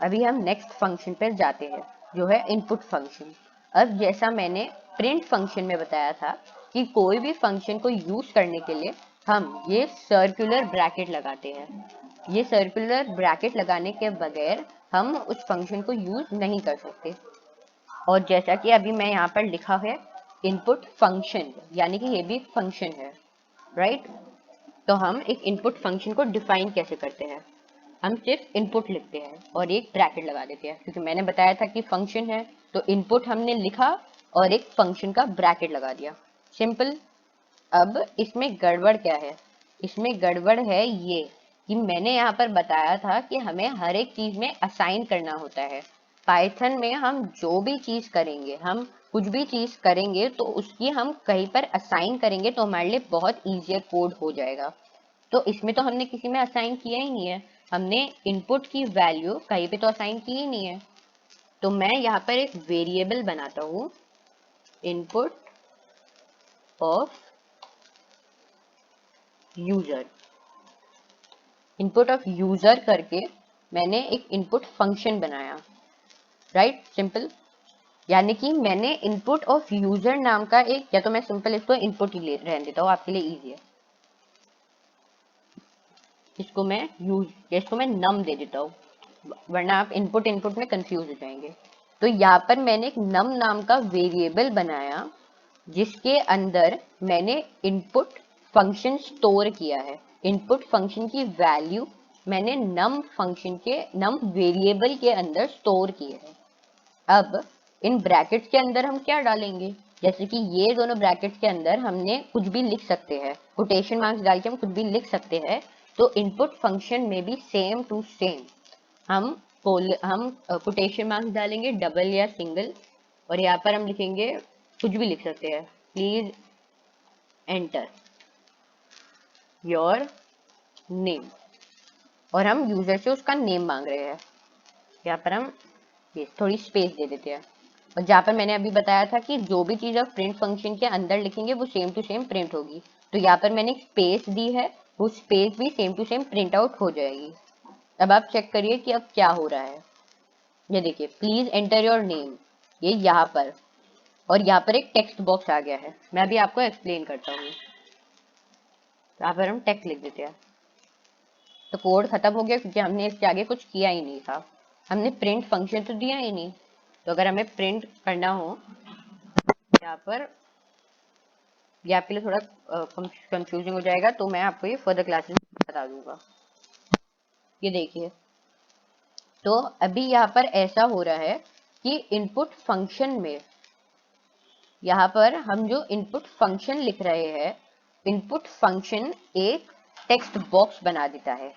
अभी हम next function पर जाते हैं जो है इनपुट फंक्शन। अब जैसा मैंने प्रिंट फंक्शन में बताया था कि कोई भी फंक्शन को यूज करने के लिए हम ये सर्कुलर ब्रैकेट लगाते हैं। ये सर्कुलर ब्रैकेट लगाने के बगैर हम उस फंक्शन को यूज नहीं कर सकते। और जैसा कि अभी मैं यहाँ पर लिखा है इनपुट फंक्शन, यानी कि ये भी एक फंक्शन है, राइट। तो हम एक इनपुट फंक्शन को डिफाइन कैसे करते हैं, हम सिर्फ इनपुट लिखते हैं और एक ब्रैकेट लगा देते हैं, क्योंकि मैंने बताया था कि फंक्शन है तो इनपुट हमने लिखा और एक फंक्शन का ब्रैकेट लगा दिया, सिंपल। अब इसमें गड़बड़ क्या है, इसमें गड़बड़ है ये कि मैंने यहाँ पर बताया था कि हमें हर एक चीज में असाइन करना होता है। पाइथन में हम जो भी चीज करेंगे, हम कुछ भी चीज करेंगे तो उसकी हम कहीं पर असाइन करेंगे तो हमारे लिए बहुत ईजियर कोड हो जाएगा। तो इसमें तो हमने किसी में असाइन किया ही नहीं है, हमने इनपुट की वैल्यू कहीं पे तो असाइन की ही नहीं है। तो मैं यहाँ पर एक वेरिएबल बनाता हूँ, input of user. Input of user करके मैंने एक इनपुट फंक्शन बनाया, राइट, सिंपल। यानी कि मैंने इनपुट ऑफ यूजर नाम का एक, या तो मैं सिंपल इसको इनपुट ही रहने देता हूँ आपके लिए इजी है, इसको मैं नम दे देता हूँ, वरना आप इनपुट इनपुट में कंफ्यूज हो जाएंगे। तो यहाँ पर मैंने एक नम नाम का वेरिएबल बनाया जिसके अंदर मैंने इनपुट फंक्शन स्टोर किया है। इनपुट फंक्शन की वैल्यू मैंने नम फंक्शन के नम वेरिएबल के अंदर स्टोर की है। अब इन ब्रैकेट्स के अंदर हम क्या डालेंगे, जैसे कि ये दोनों ब्रैकेट्स के अंदर हमने कुछ भी लिख सकते हैं, कोटेशन मार्क्स डाल के हम कुछ भी लिख सकते हैं। तो इनपुट फंक्शन में भी सेम टू सेम हम कोटेशन मार्क्स डालेंगे, डबल या सिंगल, और यहाँ पर हम लिखेंगे, कुछ भी लिख सकते हैं, प्लीज एंटर योर नेम, और हम यूजर से उसका नेम मांग रहे हैं। यहाँ पर हम ये थोड़ी स्पेस दे देते हैं। और जहाँ पर मैंने अभी बताया था कि जो भी चीज़ आप प्रिंट फंक्शन के अंदर लिखेंगे वो सेम टू सेम प्रिंट होगी, तो यहाँ पर मैंने स्पेस दी है, वो स्पेस भी same to same print out हो जाएगी। अब आप चेक करिए कि अब क्या हो रहा है। ये देखिए, प्लीज एंटर योर नेम, ये यहाँ पर, और यहाँ पर एक टेक्स्ट बॉक्स आ गया है। मैं अभी आपको एक्सप्लेन करता हूँ। यहाँ पर हम टेक्स्ट लिख देते हैं, तो कोड खत्म हो गया क्योंकि हमने इसके आगे कुछ किया ही नहीं था, हमने प्रिंट फंक्शन तो दिया ही नहीं। तो अगर हमें प्रिंट करना हो, यहाँ पर ये आपके लिए थोड़ा कंफ्यूजिंग हो जाएगा, तो मैं आपको ये फर्दर क्लासेस में बता दूंगा। ये देखिए, तो अभी यहाँ पर ऐसा हो रहा है कि इनपुट फंक्शन में, यहाँ पर हम जो इनपुट फंक्शन लिख रहे हैं, इनपुट फंक्शन एक टेक्स्ट बॉक्स बना देता है।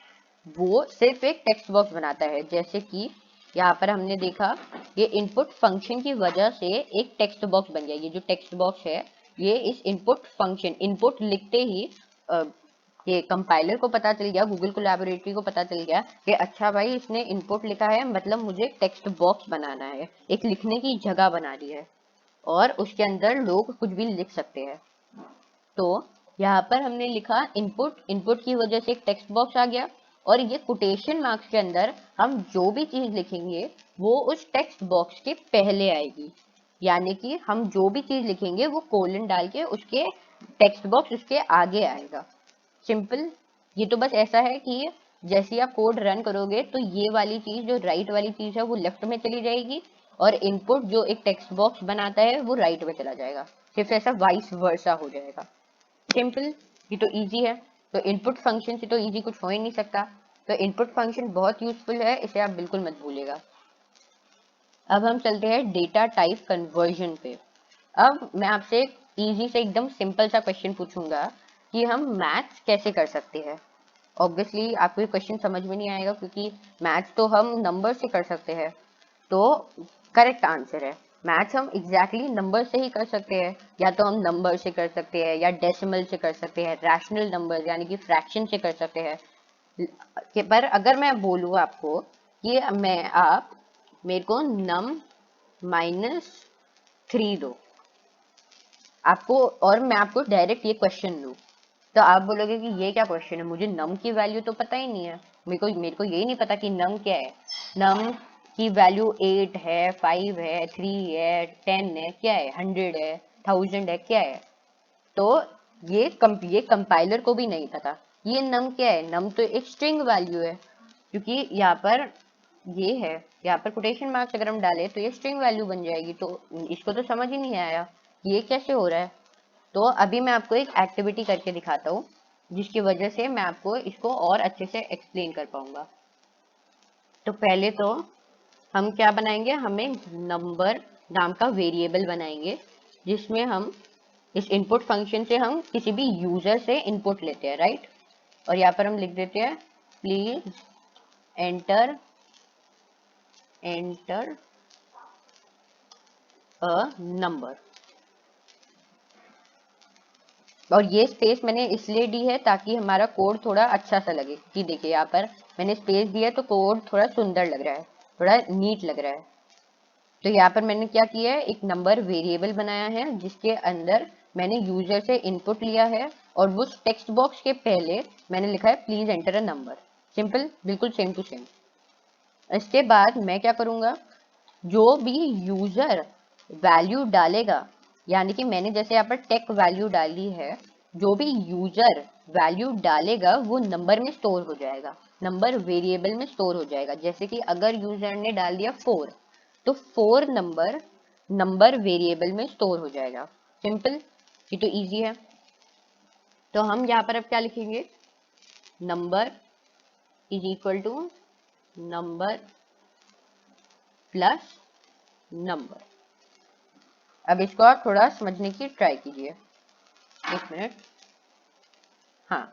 वो सिर्फ एक टेक्स्ट बॉक्स बनाता है, जैसे कि यहाँ पर हमने देखा, ये इनपुट फंक्शन की वजह से एक टेक्स्ट बॉक्स बन गया। ये जो टेक्स्ट बॉक्स है, ये इस इनपुट फंक्शन, इनपुट लिखते ही ये कंपाइलर को पता चल गया, गूगल कोलैबोरेटरी को पता चल गया कि अच्छा भाई इसने इनपुट लिखा है, मतलब मुझे टेक्स्ट बॉक्स बनाना है, एक लिखने की जगह बना दी है, और उसके अंदर लोग कुछ भी लिख सकते हैं। तो यहाँ पर हमने लिखा इनपुट, इनपुट की वजह से एक टेक्स्ट बॉक्स आ गया, और ये कोटेशन मार्क्स के अंदर हम जो भी चीज लिखेंगे वो उस टेक्स्ट बॉक्स के पहले आएगी, यानी कि हम जो भी चीज लिखेंगे वो कोलन डाल के उसके टेक्स्ट बॉक्स उसके आगे आएगा, सिंपल। ये तो बस ऐसा है कि जैसे आप कोड रन करोगे तो ये वाली चीज, जो राइट वाली चीज है, वो लेफ्ट में चली जाएगी, और इनपुट जो एक टेक्स्ट बॉक्स बनाता है वो राइट में चला जाएगा, सिर्फ ऐसा वाइस वर्सा हो जाएगा, सिंपल। ये तो इजी है। तो इनपुट फंक्शन से तो इजी कुछ हो ही नहीं सकता। तो इनपुट फंक्शन बहुत यूजफुल है, इसे आप बिल्कुल मत भूलिएगा। अब हम चलते हैं डेटा टाइप कन्वर्जन पे। अब मैं आपसे एक इजी से एकदम सिंपल सा क्वेश्चन पूछूंगा कि हम मैथ्स कैसे कर सकते हैं। ऑब्वियसली आपको ये क्वेश्चन समझ में नहीं आएगा, क्योंकि मैथ्स तो हम नंबर से कर सकते हैं। तो करेक्ट आंसर है, मैथ्स हम एग्जैक्टली नंबर से ही कर सकते हैं, या तो हम नंबर से कर सकते हैं, या डेसिमल से कर सकते हैं, रैशनल नंबर यानी कि फ्रैक्शन से कर सकते हैं। पर अगर मैं बोलूँ आपको कि आप मेरे को नम -3 दो आपको, और मैं आपको डायरेक्ट ये क्वेश्चन दूँ, तो आप बोलोगे कि ये क्या क्वेश्चन है, मुझे नम की वैल्यू तो पता ही नहीं है, मेरे को यही नहीं पता कि नम क्या है। नम कि वैल्यू 8 है, 5 है, 3 है, 10 है, क्या है, 100 है, 1000 है, क्या है। तो ये कंपाइलर को भी नहीं पता ये नम क्या है। नम तो एक स्ट्रिंग वैल्यू है, क्योंकि यहाँ पर ये है, यहाँ पर कोटेशन मार्क्स अगर हम डालें तो ये स्ट्रिंग वैल्यू बन जाएगी। तो इसको तो समझ ही नहीं आया ये कैसे हो रहा है। तो अभी मैं आपको एक एक्टिविटी करके दिखाता हूँ, जिसकी वजह से मैं आपको इसको और अच्छे से एक्सप्लेन कर पाऊंगा। तो पहले तो हम क्या बनाएंगे, हमें नंबर नाम का वेरिएबल बनाएंगे, जिसमें हम इस इनपुट फंक्शन से हम किसी भी यूजर से इनपुट लेते हैं, राइट। और यहाँ पर हम लिख देते हैं प्लीज एंटर अ नंबर। और ये स्पेस मैंने इसलिए दी है ताकि हमारा कोड थोड़ा अच्छा सा लगे, कि देखिए यहाँ पर मैंने स्पेस दिया तो कोड थोड़ा सुंदर लग रहा है, थोड़ा नीट लग रहा है। तो यहाँ पर मैंने क्या किया है, एक नंबर वेरिएबल बनाया है जिसके अंदर मैंने यूजर से इनपुट लिया है, और वो टेक्स्ट बॉक्स के पहले मैंने लिखा है please enter a number. Simple, बिल्कुल सेम टू सेम। इसके बाद मैं क्या करूंगा, जो भी यूजर वैल्यू डालेगा, यानी कि मैंने जैसे यहाँ पर टेक वैल्यू डाली है, जो भी यूजर वैल्यू डालेगा वो नंबर में स्टोर हो जाएगा, नंबर वेरिएबल में स्टोर हो जाएगा। जैसे कि अगर यूजर ने डाल दिया 4, तो 4 नंबर वेरिएबल में स्टोर हो जाएगा। सिंपल, ये तो इजी है। तो हम यहाँ पर अब क्या लिखेंगे, number is equal to number plus number. अब इसको आप थोड़ा समझने की ट्राई कीजिए, एक मिनट। हाँ,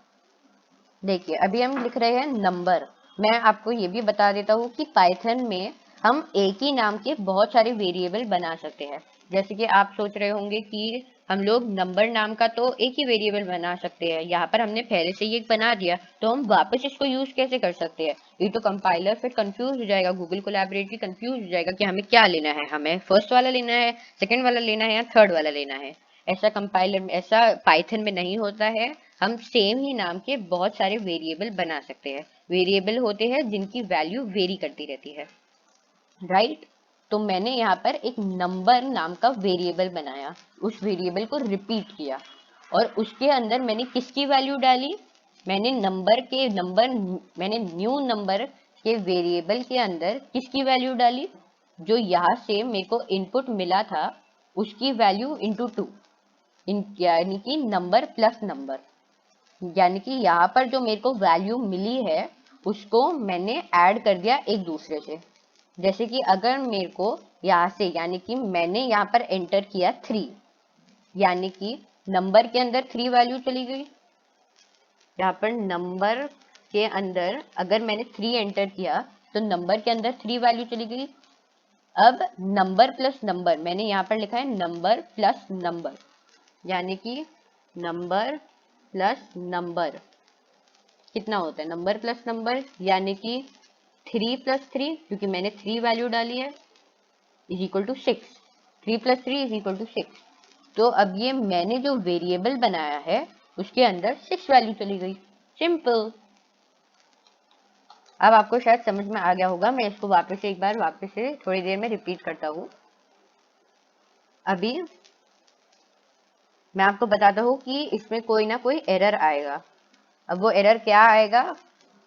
देखिए अभी हम लिख रहे हैं नंबर। मैं आपको ये भी बता देता हूँ कि पाइथन में हम एक ही नाम के बहुत सारे वेरिएबल बना सकते हैं। जैसे कि आप सोच रहे होंगे कि हम लोग नंबर नाम का तो एक ही वेरिएबल बना सकते हैं, यहाँ पर हमने पहले से ये बना दिया, तो हम वापस इसको यूज कैसे कर सकते हैं। ये तो कंपाइलर फिर कंफ्यूज हो जाएगा, गूगल कोलैबोरेटर भी कंफ्यूज हो जाएगा कि हमें क्या लेना है, हमें फर्स्ट वाला लेना है, सेकेंड वाला लेना है, या थर्ड वाला लेना है। ऐसा कंपाइलर में, ऐसा पाइथन में नहीं होता है। हम सेम ही नाम के बहुत सारे वेरिएबल बना सकते हैं। वेरिएबल होते हैं जिनकी वैल्यू वेरी करती रहती है, राइट। तो मैंने यहाँ पर एक नंबर नाम का वेरिएबल बनाया, उस वेरिएबल को रिपीट किया, और उसके अंदर मैंने किसकी वैल्यू डाली, मैंने मैंने न्यू नंबर के वेरिएबल के अंदर किसकी वैल्यू डाली, जो यहाँ से मेरे को इनपुट मिला था उसकी वैल्यू इंटू 2, यानी कि नंबर प्लस नंबर। यानी कि यहाँ पर जो मेरे को वैल्यू मिली है उसको मैंने ऐड कर दिया एक दूसरे से। जैसे कि अगर मेरे को यहाँ से, यानी कि मैंने यहाँ पर एंटर किया 3, यानी कि नंबर के अंदर 3 वैल्यू चली गई। यहाँ पर नंबर के अंदर अगर मैंने 3 एंटर किया तो नंबर के अंदर 3 वैल्यू चली गई। अब नंबर प्लस नंबर, मैंने यहाँ पर लिखा है नंबर प्लस नंबर, यानी कि नंबर प्लस नंबर कितना होता है, नंबर प्लस नंबर यानी कि 3 प्लस 3, क्योंकि मैंने 3 वैल्यू डाली है, is equal to 6। 3 plus 3 is equal to 6। तो अब ये मैंने जो वेरिएबल बनाया है उसके अंदर 6 वैल्यू चली गई। सिंपल। अब आपको शायद समझ में आ गया होगा, मैं इसको वापस से थोड़ी देर में रिपीट करता हूँ। अभी मैं आपको बताता हूँ कि इसमें कोई ना कोई एरर आएगा। अब वो एरर क्या आएगा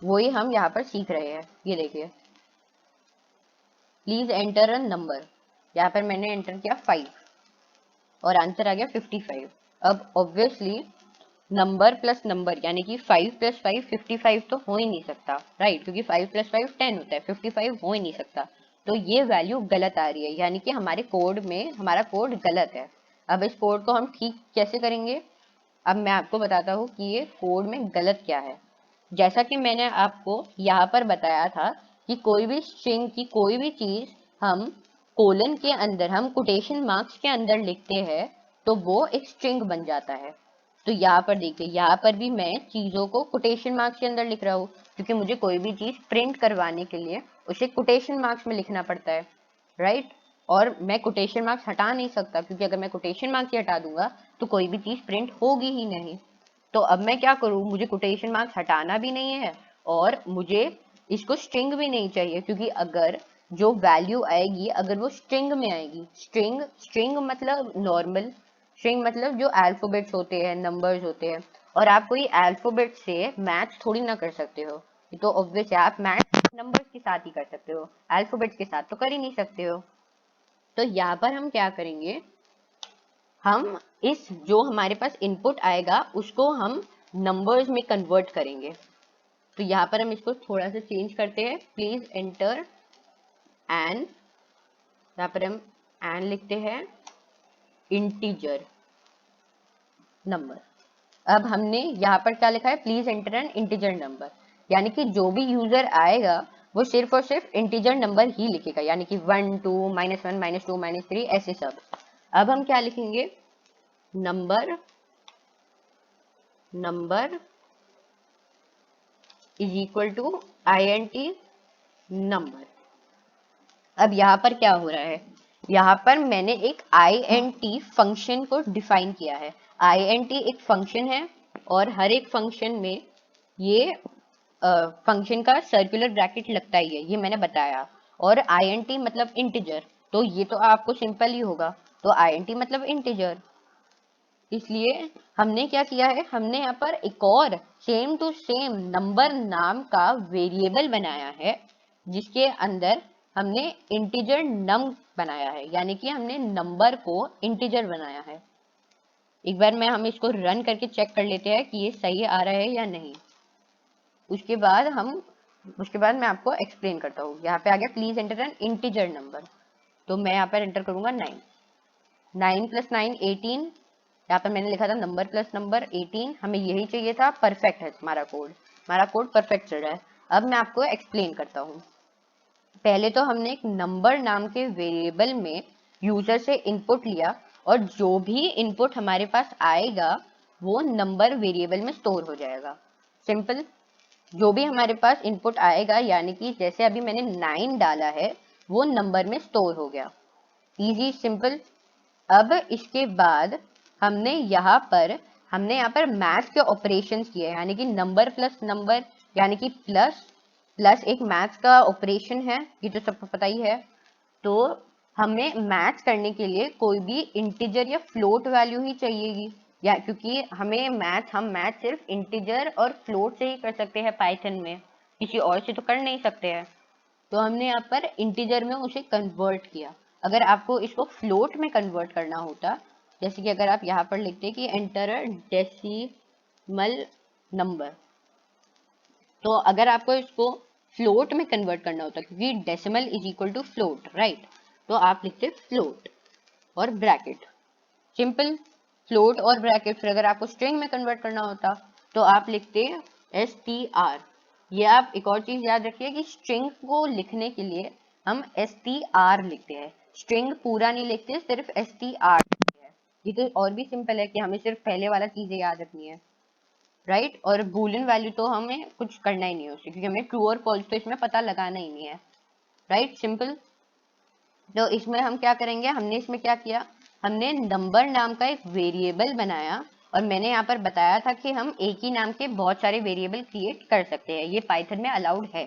वही हम यहाँ पर सीख रहे हैं। ये देखिए, प्लीज एंटर अ नंबर, यहाँ पर मैंने एंटर किया 5 और आंसर आ गया 55। अब ऑब्वियसली नंबर प्लस नंबर यानी कि 5 प्लस 5 55 तो हो ही नहीं सकता, राइट, क्योंकि 5 प्लस 5 10 होता है, 55 हो ही नहीं सकता। तो ये वैल्यू गलत आ रही है, यानी कि हमारे कोड में हमारा कोड गलत है। अब इस कोड को हम ठीक कैसे करेंगे, अब मैं आपको बताता हूँ कि ये कोड में गलत क्या है। जैसा कि मैंने आपको यहाँ पर बताया था कि कोई भी स्ट्रिंग की कोई भी चीज हम कोलन के अंदर, हम कोटेशन मार्क्स के अंदर लिखते हैं तो वो एक स्ट्रिंग बन जाता है। तो यहाँ पर देखिए, यहाँ पर भी मैं चीजों को कोटेशन मार्क्स के अंदर लिख रहा हूँ, क्योंकि मुझे कोई भी चीज प्रिंट करवाने के लिए उसे कोटेशन मार्क्स में लिखना पड़ता है, राइट। और मैं कोटेशन मार्क्स हटा नहीं सकता, क्योंकि अगर मैं कोटेशन मार्क्स ही हटा दूंगा तो कोई भी चीज प्रिंट होगी ही नहीं। तो अब मैं क्या करूँ, मुझे कोटेशन मार्क्स हटाना भी नहीं है और मुझे इसको स्ट्रिंग भी नहीं चाहिए, क्योंकि अगर जो वैल्यू आएगी अगर वो स्ट्रिंग में आएगी, स्ट्रिंग स्ट्रिंग मतलब नॉर्मल, स्ट्रिंग मतलब जो अल्फाबेट्स होते हैं, नंबर्स होते हैं, और आप कोई अल्फाबेट से मैच थोड़ी ना कर सकते हो। ये तो ऑब्वियस है, आप मैच नंबर्स के साथ ही कर सकते हो, अल्फाबेट्स के साथ तो कर ही नहीं सकते हो। तो यहाँ पर हम क्या करेंगे, हम इस जो हमारे पास इनपुट आएगा उसको हम नंबर्स में कन्वर्ट करेंगे। तो यहाँ पर हम इसको थोड़ा सा चेंज करते हैं, प्लीज एंटर एन, यहाँ पर हम एन लिखते हैं इंटीजर नंबर। अब हमने यहाँ पर क्या लिखा है, please enter N integer number, यानी कि जो भी यूजर आएगा वो सिर्फ और सिर्फ इंटीजर नंबर ही लिखेगा, यानी कि 1 2 -1 -2 -3 ऐसे सब। अब हम क्या लिखेंगे, number number is equal to INT number. अब यहाँ पर क्या हो रहा है, यहाँ पर मैंने एक INT फंक्शन को डिफाइन किया है। INT एक फंक्शन है और हर एक फंक्शन में ये फंक्शन का सर्कुलर ब्रैकेट लगता ही है, ये मैंने बताया। और INT मतलब इंटीजर, तो ये तो आपको सिंपल ही होगा, तो INT मतलब इंटीजर। इसलिए हमने क्या किया है, हमने यहाँ पर एक और सेम टू सेम नंबर नाम का वेरिएबल बनाया है, जिसके अंदर हमने इंटीजर नम बनाया है, यानी कि हमने नंबर को इंटीजर बनाया है। एक बार हम इसको रन करके चेक कर लेते हैं कि ये सही आ रहा है या नहीं। उसके बाद मैं आपको एक्सप्लेन करता हूँ। यहाँ पे आ गया please enter N integer number, तो मैं यहाँ पर एंटर करूंगा 9। 9 + 9 18, यहाँ पर मैंने लिखा था नंबर प्लस नंबर 18, हमें यही चाहिए था। परफेक्ट है हमारा कोड परफेक्ट चल रहा है। अब मैं आपको एक्सप्लेन करता हूँ। पहले तो हमने एक नंबर नाम के वेरिएबल में यूजर से इनपुट लिया, और जो भी इनपुट हमारे पास आएगा वो नंबर वेरिएबल में स्टोर हो जाएगा। सिंपल, जो भी हमारे पास इनपुट आएगा, यानी कि जैसे अभी मैंने 9 डाला है वो नंबर में स्टोर हो गया। Easy simple. अब इसके बाद हमने यहाँ पर मैथ के ऑपरेशंस किए, यानी कि नंबर प्लस नंबर, यानी कि प्लस प्लस एक मैथ का ऑपरेशन है, ये तो सबको पता ही है। तो हमें मैथ करने के लिए कोई भी इंटीजर या फ्लोट वैल्यू ही चाहिएगी, या क्योंकि हम मैथ सिर्फ इंटीजर और फ्लोट से ही कर सकते हैं पाइथन में, किसी और से तो कर नहीं सकते हैं। तो हमने यहाँ पर इंटीजर में उसे कन्वर्ट किया। अगर आपको इसको फ्लोट में कन्वर्ट करना होता, जैसे कि अगर आप यहाँ पर लिखते कि एंटर डेसिमल नंबर, तो अगर आपको इसको फ्लोट में कन्वर्ट करना होता, क्योंकि decimal is equal to float, right, तो आप लिखते फ्लोट और ब्रैकेट, सिंपल, फ्लोट और ब्रैकेट। फिर अगर आपको स्ट्रिंग में कन्वर्ट करना होता तो आप लिखते STR। ये आप एक और चीज याद रखिए कि स्ट्रिंग को लिखने के लिए हम STR लिखते हैं, स्ट्रिंग पूरा नहीं लिखते, सिर्फ STR लिखते हैं। ये तो और भी सिंपल है कि हमें सिर्फ पहले वाला चीजें याद रखनी है, राइट। और बूलियन वैल्यू तो हमें कुछ करना ही नहीं है उससे, क्योंकि हमें ट्रू और फॉल्स तो इसमें पता लगाना ही नहीं है, राइट, सिंपल। तो इसमें हम क्या करेंगे, हमने इसमें क्या किया, हमने नंबर नाम का एक वेरिएबल बनाया, और मैंने यहाँ पर बताया था कि हम एक ही नाम के बहुत सारे वेरिएबल क्रिएट कर सकते हैं, ये पाइथन में अलाउड है।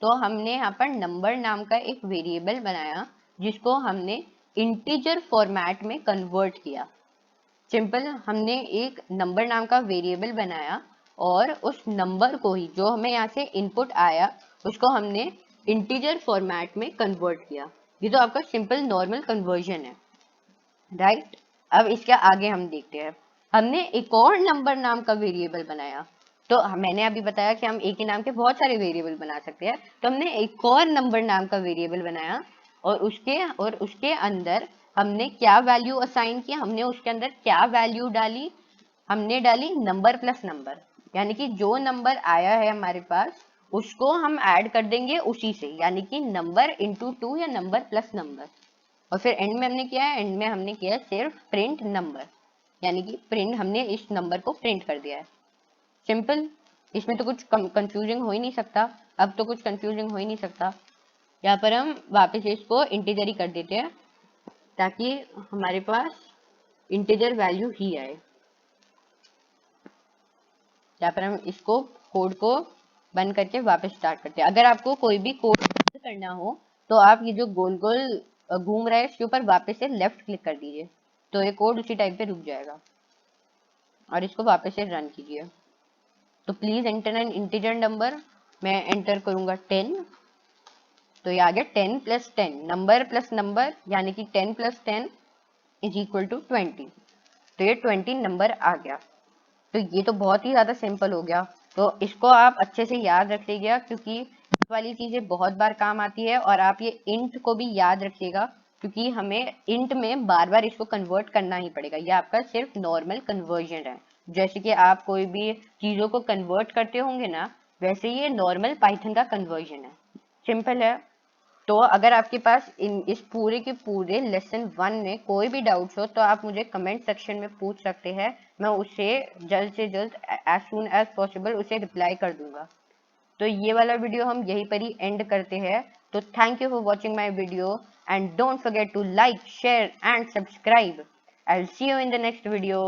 तो हमने यहाँ पर नंबर नाम का एक वेरिएबल बनाया, जिसको हमने इंटीजर फॉर्मेट में कन्वर्ट किया। सिंपल, हमने एक नंबर नाम का वेरिएबल बनाया, और उस नंबर को ही, जो हमें यहाँ से इनपुट आया, उसको हमने इंटीजर फॉर्मेट में कन्वर्ट किया। ये तो आपका सिंपल नॉर्मल कन्वर्जन है, राइट। अब इसके आगे हम देखते हैं, हमने एक और नंबर नाम का वेरिएबल बनाया। तो मैंने अभी बताया कि हम एक ही नाम के बहुत सारे वेरिएबल बना सकते हैं, तो हमने एक और नंबर नाम का वेरिएबल बनाया, और उसके अंदर हमने क्या वैल्यू असाइन किया, हमने उसके अंदर क्या वैल्यू डाली, हमने डाली नंबर प्लस नंबर, यानी कि जो नंबर आया है हमारे पास उसको हम ऐड कर देंगे उसी से, यानी कि नंबर इंटू 2 या नंबर प्लस नंबर। और फिर एंड में हमने किया है, एंड में हमने किया सिर्फ प्रिंट नंबर, यानी कि प्रिंट, हमने इस नंबर को प्रिंट कर दिया है। सिंपल, इसमें तो कुछ कंफ्यूजिंग हो ही नहीं सकता, अब तो कुछ कंफ्यूजिंग हो ही नहीं सकता। यहाँ पर हम वापस इसको इंटीजर ही कर देते हैं, ताकि हमारे पास इंटीजर वैल्यू ही आए। यहाँ पर हम इसको कोड को बंद करके वापस स्टार्ट करते हैं। अगर आपको कोई भी कोड करना हो तो आप ये जो गोल गोल घूम रहा है इसके ऊपर वापस से लेफ्ट क्लिक कर दीजिए, तो ये कोड उसी टाइप पे रुक जाएगा और इसको वापस से रन कीजिए। तो please enter N integer number, मैं एंटर करूंगा 10, तो ये आ गया 10 + 10, नंबर प्लस नंबर यानी कि 10 + 10 = 20, तो ये 20 नंबर आ गया। तो ये तो बहुत ही ज्यादा सिंपल हो गया। तो इसको आप अच्छे से याद रख लीजिएगा क्योंकि इस वाली चीजें बहुत बार काम आती है, और आप ये इंट को भी याद रखिएगा क्योंकि हमें इंट में बार बार इसको कन्वर्ट करना ही पड़ेगा। ये आपका सिर्फ नॉर्मल कन्वर्जन है, जैसे कि आप कोई भी चीजों को कन्वर्ट करते होंगे ना, वैसे ये नॉर्मल पाइथन का कन्वर्जन है, सिंपल है। तो अगर आपके पास इस पूरे के पूरे लेसन 1 में कोई भी डाउट्स हो तो आप मुझे कमेंट सेक्शन में पूछ सकते हैं, मैं उसे जल्द से जल्द एज सून एज पॉसिबल उसे रिप्लाई कर दूंगा। तो ये वाला वीडियो हम यहीं पर ही एंड करते हैं। तो thank you for watching my video and don't forget to like, share and subscribe. I will see you in the next video.